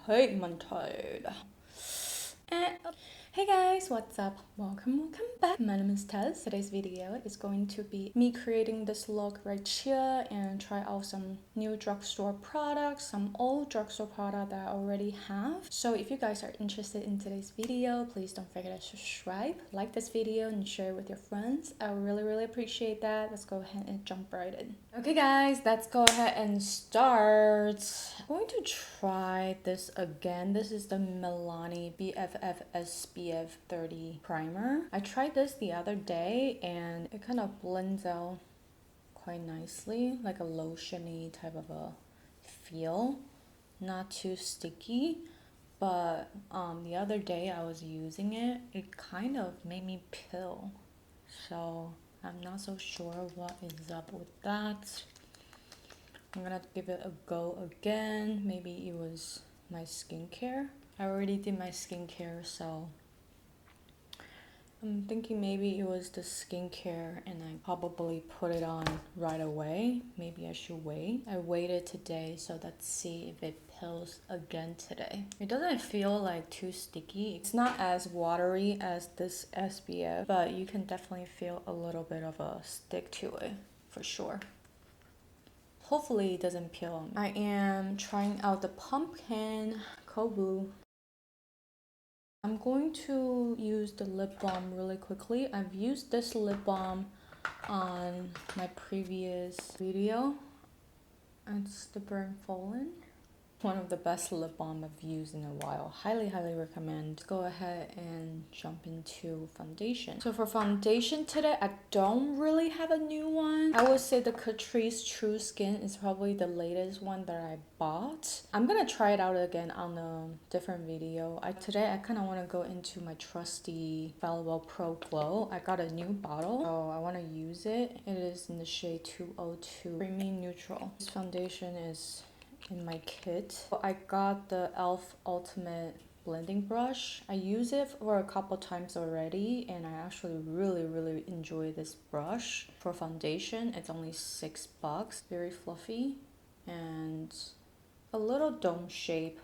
pigmented. And hey guys, what's up? Welcome back. My name is Tess. Today's video is going to be me creating this look right here and try out some new drugstore products, some old drugstore product that I already have. So if you guys are interested in today's video, please don't forget to subscribe, like this video, and share it with your friends. I would really appreciate that. Let's go ahead and jump right in. Okay guys, let's go ahead and start. I'm going to try this again. This is the MILANI BFF SPF 30 primer. I tried this the other day and it kind of blends out quite nicely, like a lotiony type of a feel. Not too sticky, but the other day I was using it, it kind of made me peel. So I'm not so sure what is up with that. I'm gonna give it a go again. Maybe it was my skincare. I already did my skincare, so I'm thinking maybe it was the skincare and I probably put it on right away. Maybe I should wait. I waited today, so let's see if it peels again today. It doesn't feel like too sticky. It's not as watery as this SPF, but you can definitely feel a little bit of a stick to it for sure. Hopefully it doesn't peel. I am trying out the pumpkin kobu. I'm going to use the lip balm really quickly. I've used this lip balm on my previous video. It's the brand Follain. One of the best lip balm I've used in a while. Highly recommend. Go ahead and jump into foundation. So for foundation today, I don't really have a new one. I would say the Catrice True Skin is probably the latest one that I bought. I'm gonna try it out again on a different video. Today I kind of want to go into my trusty Infallible Pro Glow. I got a new bottle, so I want to use it. It is in the shade 202 Creamy Neutral. This foundation is in my kit. I got the e.l.f. Ultimate blending brush. I use it for a couple times already and I actually really enjoy this brush. For foundation, it's only $6. Very fluffy and a little dome shape.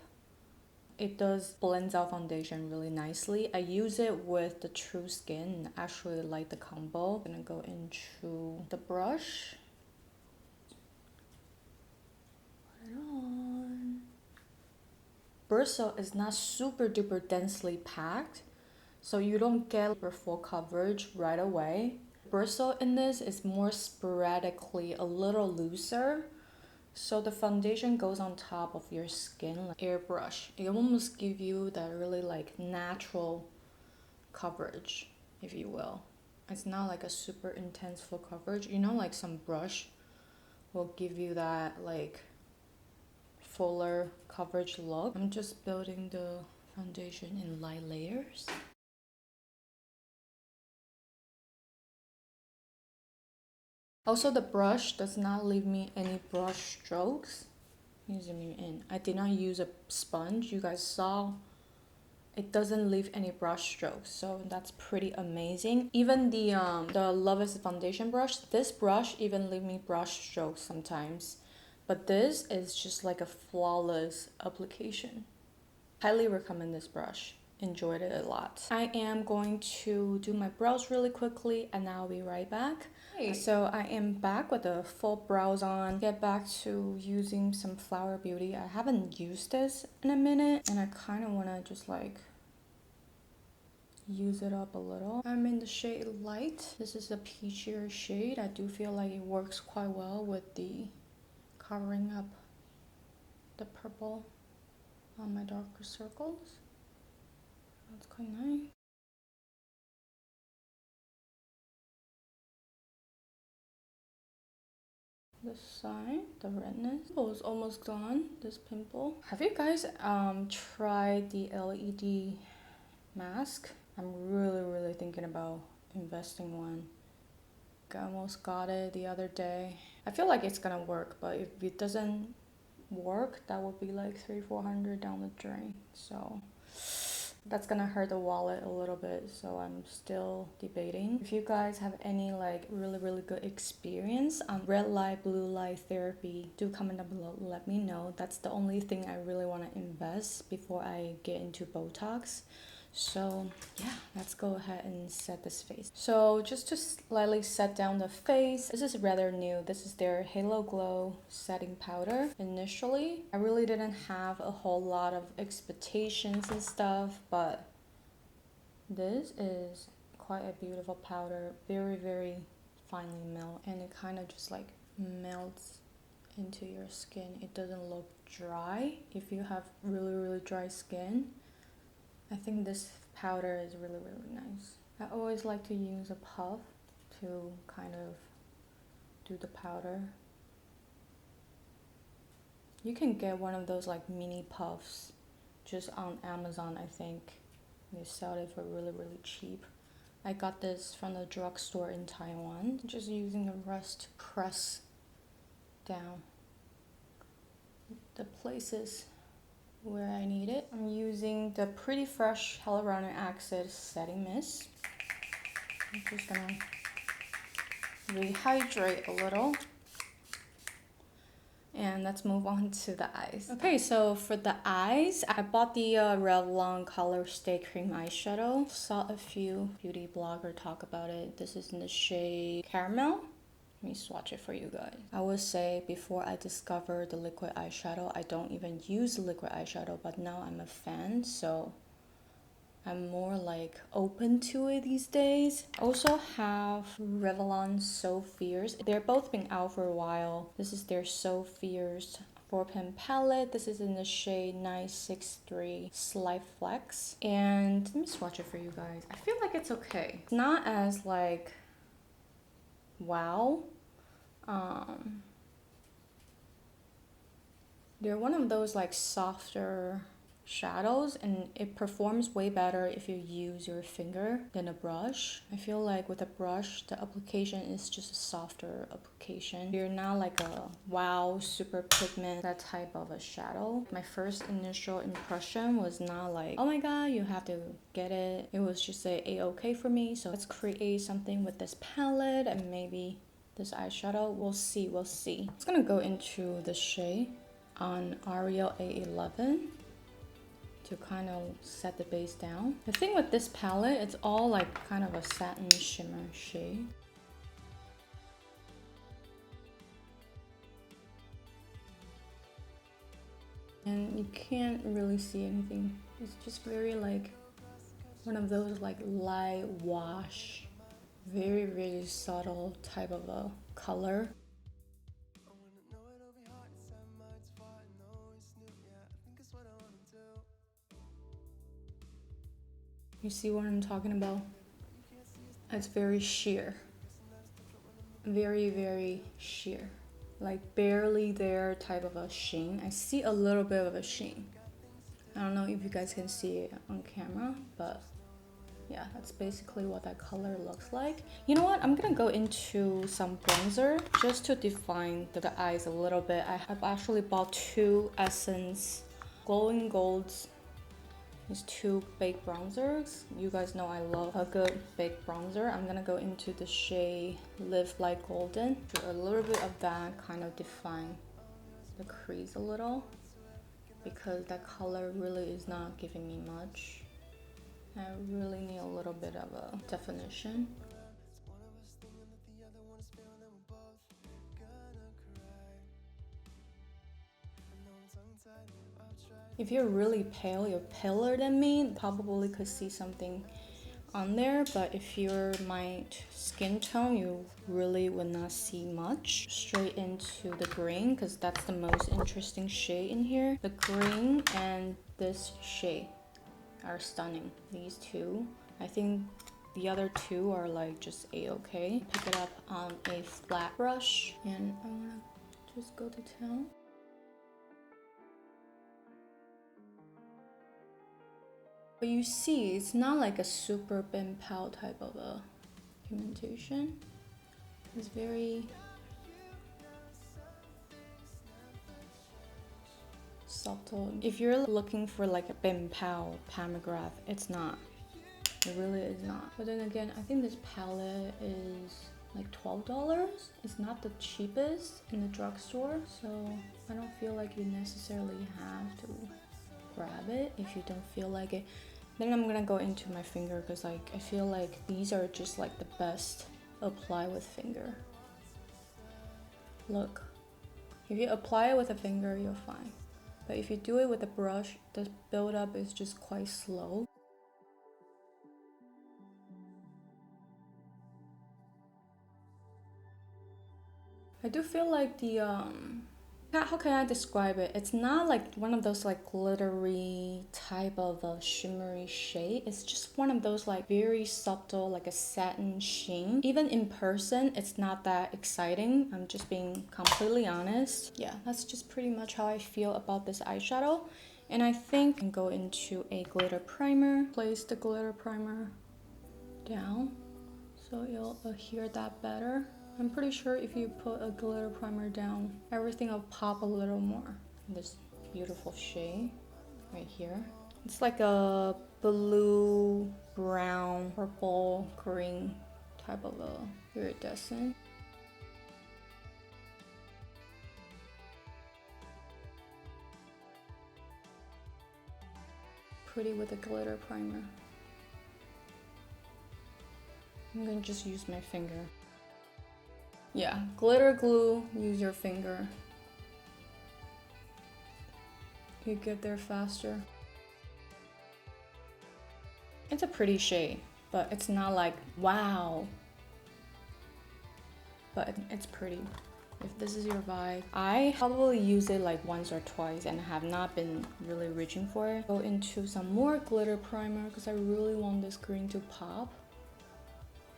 It does blends out foundation really nicely. I use it with the True Skin and I actually like the combo. I'm gonna go into the brush. Bristle is not super duper densely packed, so you don't get full coverage right away. Bristle in this is more sporadically a little looser, so the foundation goes on top of your skin like airbrush. It almost gives you that really like natural coverage, if you will. It's not like a super intense full coverage. You know, like some brush will give you that like fuller coverage look. I'm just building the foundation in light layers. Also, the brush does not leave me any brush strokes. Let me zoom you in. I did not use a sponge. You guys saw it doesn't leave any brush strokes, so that's pretty amazing. Even the Love is foundation brush, this brush even leave me brush strokes sometimes. But this is just like a flawless application. Highly recommend this brush. Enjoyed it a lot. I am going to do my brows really quickly and I'll be right back. Hey, so I am back with the full brows on. Get back to using some Flower Beauty. I haven't used this in a minute and I kind of want to just like use it up a little. I'm in the shade Light. This is a peachier shade. I do feel like it works quite well with the covering up the purple on my darker circles. That's quite nice. This side, the redness is almost gone. This pimple. Have you guys tried the LED mask? I'm really thinking about investing one. I almost got it the other day. I feel like it's gonna work, but if it doesn't work, that would be like $300-400 down the drain. So That's gonna hurt the wallet a little bit, so I'm still debating. If you guys have any like really good experience on red light, blue light therapy, do comment down below, let me know. That's the only thing I really want to invest before I get into Botox. So yeah, let's go ahead and set this face. So just to slightly set down the face, this is rather new. This is their Halo Glow setting powder. Initially, I really didn't have a whole lot of expectations and stuff, but this is quite a beautiful powder. Very finely melt, and it kind of just like melts into your skin. It doesn't look dry. If you have really dry skin, I think this powder is really nice. I always like to use a puff to kind of do the powder. You can get one of those like mini puffs just on Amazon, I think. They sell it for really cheap. I got this from the drugstore in Taiwan. Just using a brush to press down the places where I need it. I'm using the Pretty Fresh Hyaluronic Acid Setting Mist. I'm just gonna rehydrate a little. And let's move on to the eyes. Okay, so for the eyes, I bought the Revlon Color Stay Cream eyeshadow. Saw a few beauty bloggers talk about it. This is in the shade Caramel. Let me swatch it for you guys. I would say before I discovered the liquid eyeshadow, I don't even use liquid eyeshadow, but now I'm a fan, so I'm more like open to it these days. Also have Revlon So Fierce. They're both been out for a while. This is their So Fierce 4-pan palette. This is in the shade 963 Slight Flex. And let me swatch it for you guys. I feel like it's okay. It's not as like wow. They're one of those like softer shadows, and it performs way better if you use your finger than a brush. I feel like with a brush, the application is just a softer application. You're not like a wow, super pigment, that type of a shadow. My first initial impression was not like, oh my god, you have to get it. It was just a-okay for me. So let's create something with this palette and maybe this eyeshadow. We'll see. It's gonna go into the shade on Ariel A11 to kind of set the base down. The thing with this palette, it's all like kind of a satin shimmer shade. And you can't really see anything. It's just very like one of those like light wash, very subtle type of a color. You see what I'm talking about? It's very sheer. Very sheer. Like barely there type of a sheen. I see a little bit of a sheen. I don't know if you guys can see it on camera, but yeah, that's basically what that color looks like. You know what? I'm gonna go into some bronzer just to define the eyes a little bit. I've actually bought two Essence Glowing Golds. These two baked bronzers. You guys know I love a good baked bronzer. I'm gonna go into the shade Live Like Golden. Do a little bit of that, kind of define the crease a little, because that color really is not giving me much. I really need a little bit of a definition. If you're really pale, you're paler than me, probably could see something on there, but if you're my skin tone, you really would not see much. Straight into the green, because that's the most interesting shade in here. The green and this shade are stunning. These two, I think the other two are like just a-okay. Pick it up on a flat brush, and I wanna just go to town. But you see, it's not like a super bin pal type of a pigmentation. It's very subtle. If you're looking for like a Bim Pow Palmograph, it's not. It really is not. But then again, I think this palette is like $12. It's not the cheapest in the drugstore, so I don't feel like you necessarily have to grab it if you don't feel like it. Then I'm gonna go into my finger because like I feel like these are just like the best apply with finger. Look, if you apply it with a finger, you're fine. But if you do it with a brush, the buildup is just quite slow. I do feel like the how can I describe it? It's not like one of those like glittery type of shimmery shade. It's just one of those like very subtle, like a satin sheen. Even in person, it's not that exciting. I'm just being completely honest. Yeah, that's just pretty much how I feel about this eyeshadow. And I think I can go into a glitter primer. Place the glitter primer down so you'll adhere that better. I'm pretty sure if you put a glitter primer down, everything will pop a little more. This beautiful shade right here. It's like a blue, brown, purple, green type of a iridescent. Pretty with a glitter primer. I'm gonna just use my finger. Yeah, glitter glue, use your finger. You get there faster. It's a pretty shade, but it's not like wow. But it's pretty. If this is your vibe, I probably use it like once or twice and have not been really reaching for it. Go into some more glitter primer because I really want this green to pop.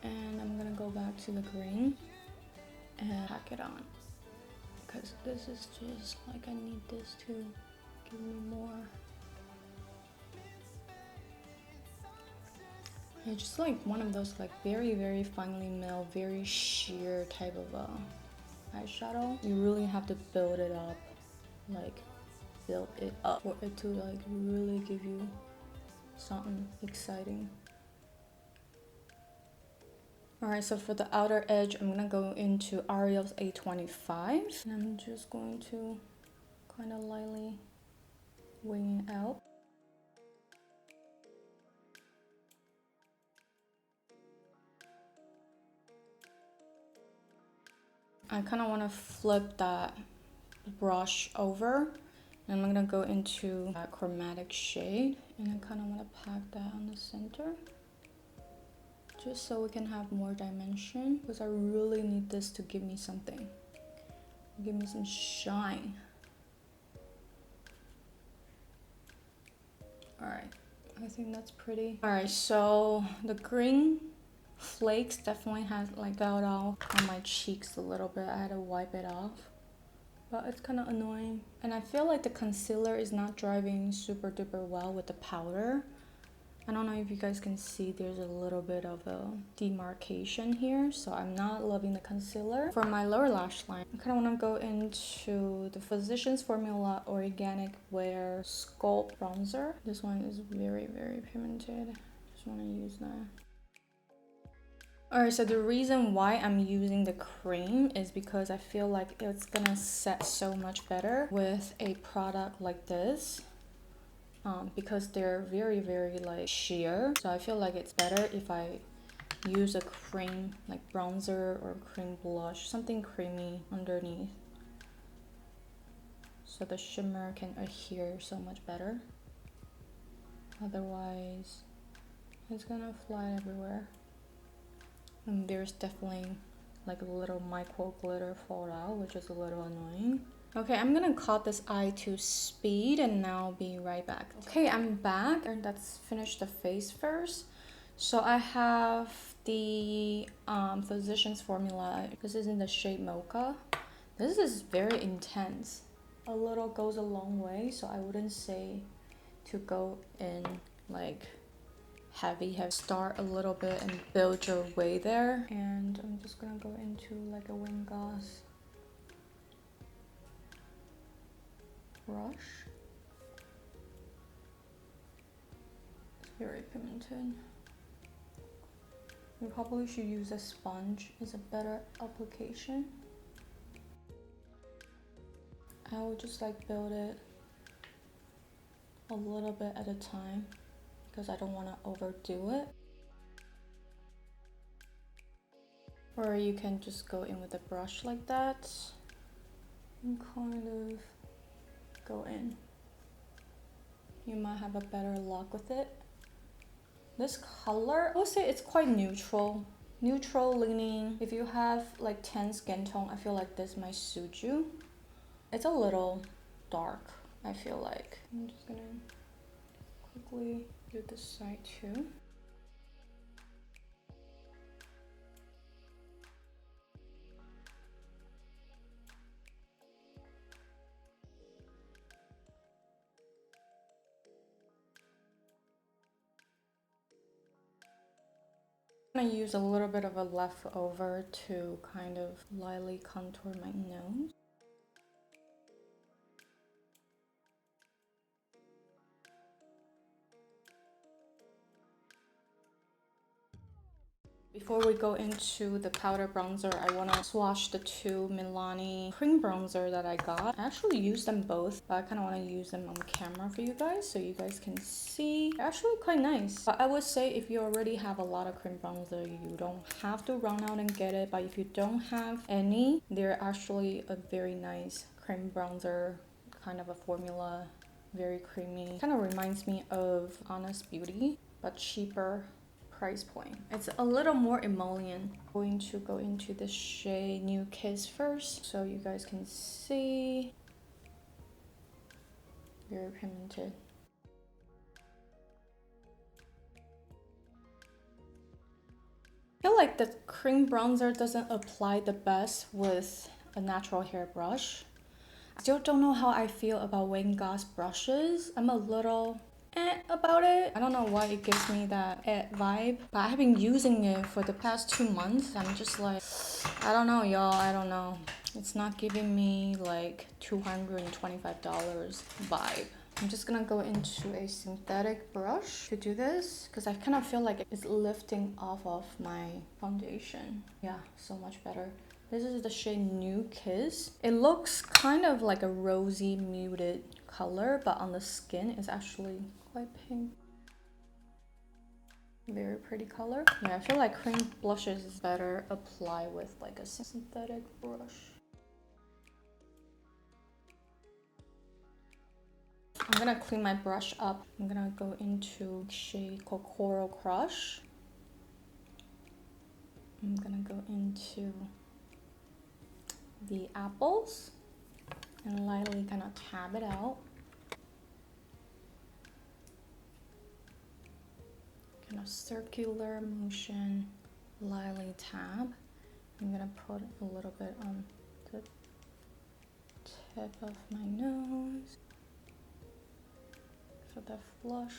And I'm gonna go back to the green and pack it on because this is just like I need this to give me more. It's just like one of those like very finely milled, very sheer type of eyeshadow. You really have to build it up, like build it up for it to like really give you something exciting. Alright, so for the outer edge, I'm gonna go into Ariel's A25. And I'm just going to kind of lightly wing it out. I kind of want to flip that brush over. And I'm gonna go into that chromatic shade. And I kind of want to pack that on the center. Just so we can have more dimension, because I really need this to give me something. Give me some shine. Alright, I think that's pretty. Alright, so the green flakes definitely has like got off on my cheeks a little bit. I had to wipe it off. But it's kind of annoying. And I feel like the concealer is not driving super duper well with the powder. I don't know if you guys can see there's a little bit of a demarcation here, so I'm not loving the concealer. For my lower lash line, I kind of want to go into the Physicians Formula Organic Wear Sculpt Bronzer. This one is very pigmented. Just want to use that. Alright, so the reason why I'm using the cream is because I feel like it's gonna set so much better with a product like this. Because they're very like sheer, so I feel like it's better if I use a cream like bronzer or cream blush, something creamy underneath, so the shimmer can adhere so much better. Otherwise it's gonna fly everywhere, and there's definitely like a little micro glitter fallout, which is a little annoying. Okay, I'm gonna cut this eye to speed and now I'll be right back. Okay, I'm back, and let's finish the face first. So I have the Physicians Formula. This is in the shade Mocha. This is very intense. A little goes a long way, so I wouldn't say to go in like heavy. Start a little bit and build your way there. And I'm just gonna go into like a wing gloss brush. Very pigmented. You probably should use a sponge. It's a better application. I would just like build it a little bit at a time because I don't want to overdo it. Or you can just go in with a brush like that and kind of go in. You might have a better luck with it. This color, I would say it's quite neutral. Neutral leaning. If you have like tan skin tone, I feel like this might suit you. It's a little dark, I feel like. I'm just gonna quickly do this side too. I'm gonna use a little bit of a leftover to kind of lightly contour my nose. Before we go into the powder bronzer, I want to swatch the two MILANI cream bronzer that I got. I actually use them both, but I kind of want to use them on camera for you guys so you guys can see. They're actually quite nice. But I would say if you already have a lot of cream bronzer, you don't have to run out and get it. But if you don't have any, they're actually a very nice cream bronzer, kind of a formula, very creamy. Kind of reminds me of Honest Beauty, but cheaper price point. It's a little more emollient. I'm going to go into the shade New Kiss first so you guys can see. Very pigmented. I feel like the cream bronzer doesn't apply the best with a natural hair brush. I still don't know how I feel about Wayne Goss brushes. I'm a little about it. I don't know why it gives me that vibe, but I have been using it for the past 2 months. I'm just like, I don't know, y'all. I don't know. It's not giving me like $225 vibe. I'm just gonna go into a synthetic brush to do this because I kind of feel like it's lifting off of my foundation. Yeah, so much better. This is the shade New Kiss. It looks kind of like a rosy muted color, but on the skin it's actually quite pink. Very pretty color. Yeah, I feel like cream blushes is better apply with like a synthetic brush. I'm gonna clean my brush up. I'm gonna go into shade called Coral Crush. I'm gonna go into the apples and lightly kind of tab it out. Kind of circular motion, lightly tab. I'm gonna put a little bit on the tip of my nose for the flush.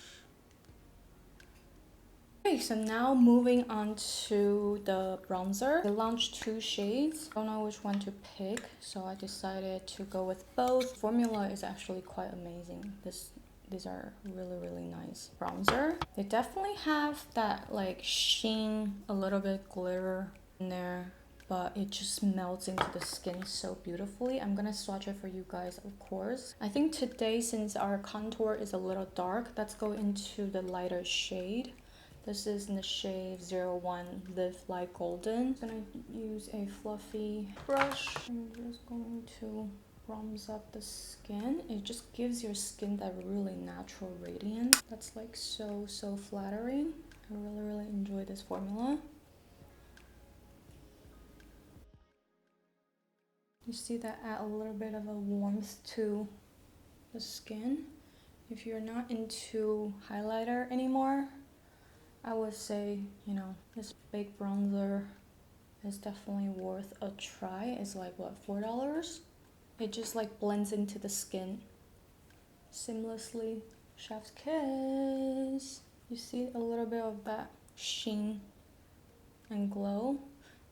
Okay, so now moving on to the bronzer. They launched 2 shades. I don't know which one to pick, so I decided to go with both. Formula is actually quite amazing. These are really, really nice bronzer. They definitely have that like sheen, a little bit glitter in there, but it just melts into the skin so beautifully. I'm gonna swatch it for you guys, of course. I think today, since our contour is a little dark, let's go into the lighter shade. This is in the shade 01 Live Like Golden. I'm gonna use a fluffy brush. I'm just going to bronze up the skin. It just gives your skin that really natural radiance. That's like so flattering. I really enjoy this formula. You see that add a little bit of a warmth to the skin. If you're not into highlighter anymore, I would say, you know, this big bronzer is definitely worth a try. It's like, what, $4? It just like blends into the skin seamlessly. Chef's kiss. You see a little bit of that sheen and glow.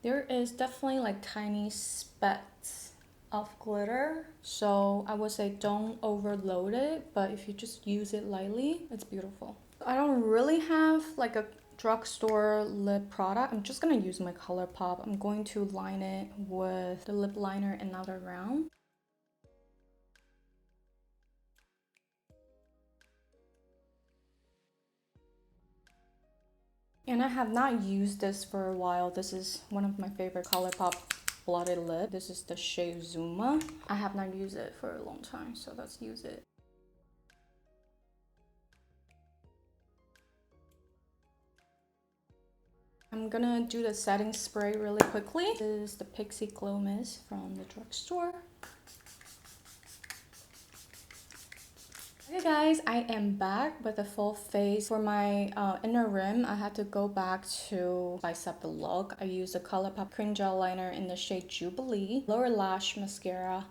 There is definitely like tiny specks of glitter, so I would say don't overload it, but if you just use it lightly, it's beautiful. I don't really have like a drugstore lip product. I'm just gonna use my ColourPop. I'm going to line it with the lip liner another round. And I have not used this for a while. This is one of my favorite ColourPop blotted lip. This is the shade Zuma. I have not used it for a long time, so let's use it. I'm gonna do the setting spray really quickly. This is the Pixi Glow Mist from the drugstore. Hey guys, I am back with a full face. For my inner rim, I had to go back to spice up the look. I used a ColourPop cream gel liner in the shade Jubilee. Lower lash mascara,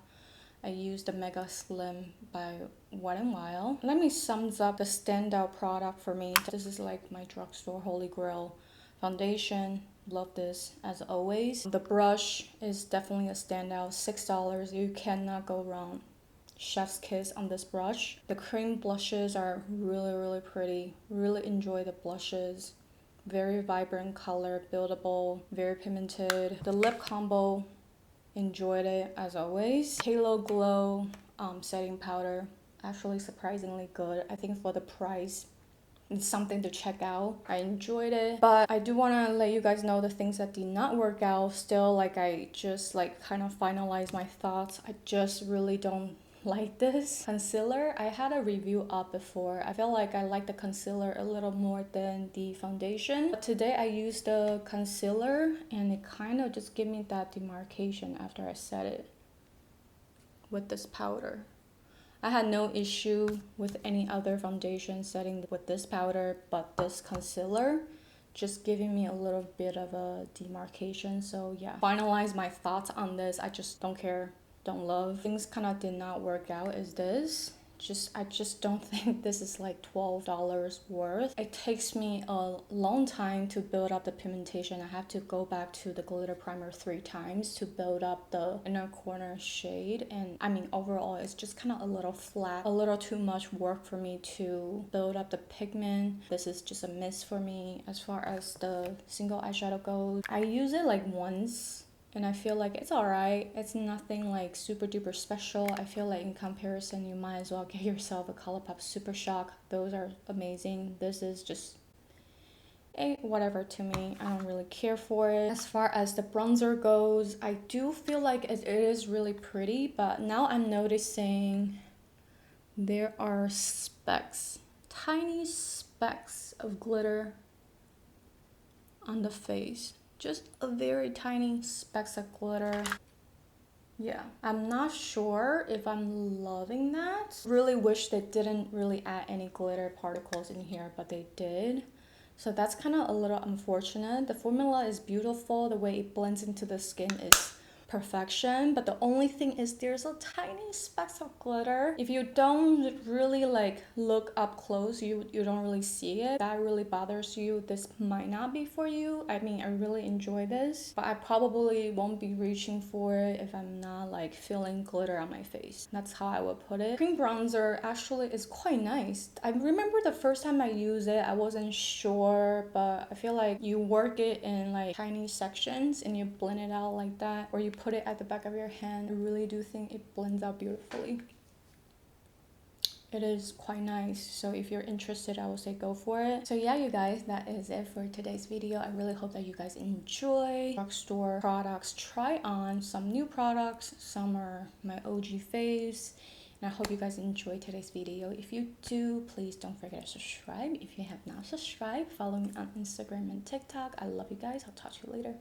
I used the Mega Slim by Wet n Wild. Let me sum up the standout product for me. This is like my drugstore holy grail foundation. Love this as always. The brush is definitely a standout. $6. You cannot go wrong. Chef's kiss on this brush. The cream blushes are really pretty. Really enjoy the blushes. Very vibrant color, buildable, very pigmented. The lip combo, enjoyed it as always. Halo Glow setting powder, actually surprisingly good. I think for the price, it's something to check out. I enjoyed it, but I do want to let you guys know the things that did not work out. Still, like, I just like kind of finalized my thoughts. I just really don't like this concealer. I had a review up before. I feel like I like the concealer a little more than the foundation, but today I used the concealer and it kind of just gave me that demarcation after I set it with this powder. I had no issue with any other foundation setting with this powder, but this concealer just giving me a little bit of a demarcation. So yeah, finalize my thoughts on this. I just don't care, don't love. Things kind of did not work out is this. I just don't think this is like $12 worth. It takes me a long time to build up the pigmentation. I have to go back to the glitter primer 3 times to build up the inner corner shade. And I mean, overall, it's just kind of a little flat, a little too much work for me to build up the pigment. This is just a miss for me as far as the single eyeshadow goes. I use it like once and I feel like it's alright. It's nothing like super duper special. I feel like in comparison, you might as well get yourself a ColourPop Super Shock. Those are amazing. This is just whatever to me. I don't really care for it. As far as the bronzer goes, I do feel like it is really pretty, but now I'm noticing there are specks, tiny specks of glitter on the face. Just a very tiny specks of glitter. Yeah, I'm not sure if I'm loving that. Really wish they didn't really add any glitter particles in here, but they did. So that's kind of a little unfortunate. The formula is beautiful. The way it blends into the skin is perfection, but the only thing is there's a tiny specks of glitter. If you don't really like look up close, you don't really see it. That really bothers you. This might not be for you. I mean, I really enjoy this, but I probably won't be reaching for it if I'm not like feeling glitter on my face. That's how I would put it. Cream bronzer actually is quite nice. I remember the first time I used it, I wasn't sure, but I feel like you work it in like tiny sections and you blend it out like that, or you put it at the back of your hand. I really do think it blends out beautifully. It is quite nice, so if you're interested, I would say go for it. So yeah, you guys, that is it for today's video. I really hope that you guys enjoy drugstore products. Try on some new products, some are my OG faves, and I hope you guys enjoy today's video. If you do, please don't forget to subscribe. If you have not subscribed, follow me on Instagram and TikTok. I love you guys. I'll talk to you later.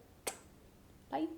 Bye.